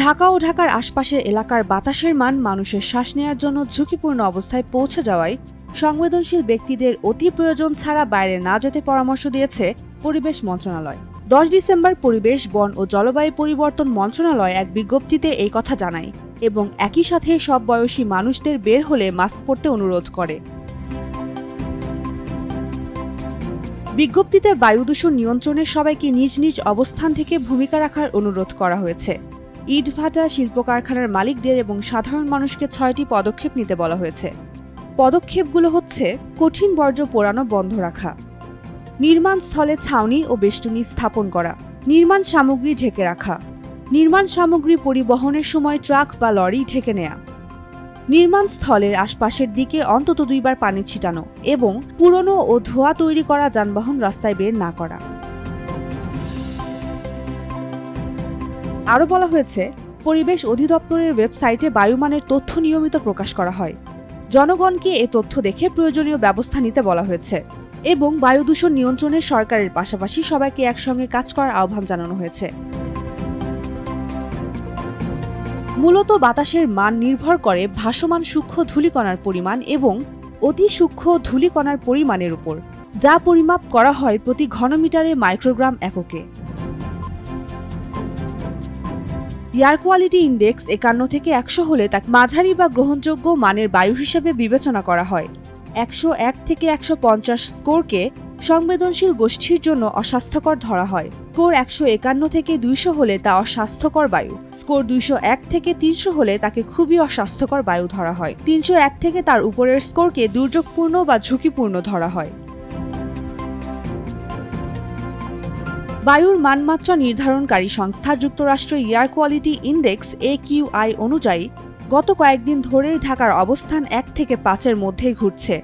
ঢাকা ও ঢাকার আশপাশের এলাকার বাতাসের মান মানুষের শ্বাস নেওয়ার জন্য ঝুঁকিপূর্ণ অবস্থায় পৌঁছে যাওয়ায় সংবেদনশীল ব্যক্তিদের অতি প্রয়োজন ছাড়া বাইরে না যেতে পরামর্শ দিয়েছে পরিবেশ মন্ত্রণালয়। 10 ডিসেম্বর পরিবেশ, বন ও জলবায়ু পরিবর্তন মন্ত্রণালয় এক বিজ্ঞপ্তিতে এই কথা জানায় এবং একই সাথে সব বয়সী মানুষদের বের হলে মাস্ক পরতে অনুরোধ করে। বিজ্ঞপ্তিতে বায়ু দূষণ নিয়ন্ত্রণে সবাইকে নিজ নিজ অবস্থান থেকে ভূমিকা রাখার অনুরোধ করা হয়েছে। ইটভাটা, শিল্প কারখানার মালিকদের এবং সাধারণ মানুষকে 6টি পদক্ষেপ নিতে বলা হয়েছে। পদক্ষেপগুলো হচ্ছে: কঠিন বর্জ্য পোড়ানো বন্ধ রাখা, নির্মাণ স্থলে ছাউনি ও বেষ্টনী স্থাপন করা, নির্মাণ সামগ্রী ঢেকে রাখা, নির্মাণ সামগ্রী পরিবহনের সময় ট্রাক বা লরি ঢেকে নেয়া, নির্মাণ স্থলের আশপাশের দিকে অন্তত 2 বার পানি ছিটানো এবং পুরনো ও ধোঁয়া তৈরি করা যানবাহন রাস্তায় বের না করা। আরও বলা হয়েছে, পরিবেশ অধিদপ্তরের ওয়েবসাইটে বায়ুমানের তথ্য নিয়মিত প্রকাশ করা হয়। জনগণকে এ তথ্য দেখে প্রয়োজনীয় ব্যবস্থা নিতে বলা হয়েছে এবং বায়ু দূষণ নিয়ন্ত্রণে সরকারের পাশাপাশি সবাইকে একসঙ্গে কাজ করার আহ্বান জানানো হয়েছে। মূলত বাতাসের মান নির্ভর করে ভাসমান সূক্ষ্ম ধূলিকণার পরিমাণ এবং অতি সূক্ষ্ম ধূলিকণার পরিমাণের উপর, যা পরিমাপ করা হয় প্রতি ঘনমিটারে মাইক্রোগ্রাম এককে। এয়ার কোয়ালিটি ইন্ডেক্স 51 থেকে 100 হলে তাকে মাঝারি বা গ্রহণযোগ্য মানের বায়ু হিসেবে বিবেচনা করা হয়। 101 থেকে 150 স্কোরকে সংবেদনশীল গোষ্ঠীর জন্য অস্বাস্থ্যকর ধরা হয়। স্কোর 151 থেকে 200 হলে তা অস্বাস্থ্যকর বায়ু। স্কোর 201 থেকে 300 হলে তাকে খুবই অস্বাস্থ্যকর বায়ু ধরা হয়। 301 থেকে তার উপরের স্কোরকে দুর্যোগপূর্ণ বা ঝুঁকিপূর্ণ ধরা হয়। বায়ুর মানমাত্রা নির্ধারণকারী সংস্থা যুক্তরাষ্ট্র এয়ার কোয়ালিটি ইন্ডেক্স AQI অনুযায়ী গত কয়েকদিন ধরেই ঢাকার অবস্থান 1 থেকে 5-এর মধ্যেই ঘুরছে।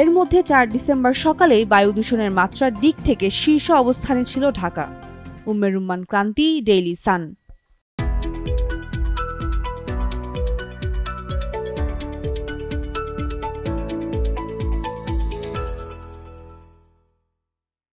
এর মধ্যে 4 ডিসেম্বর সকালেই বায়ু দূষণের মাত্রার দিক থেকে শীর্ষ অবস্থানে ছিল ঢাকা। উম্মে রুম্মান ক্রান্তি, ডেইলি সান।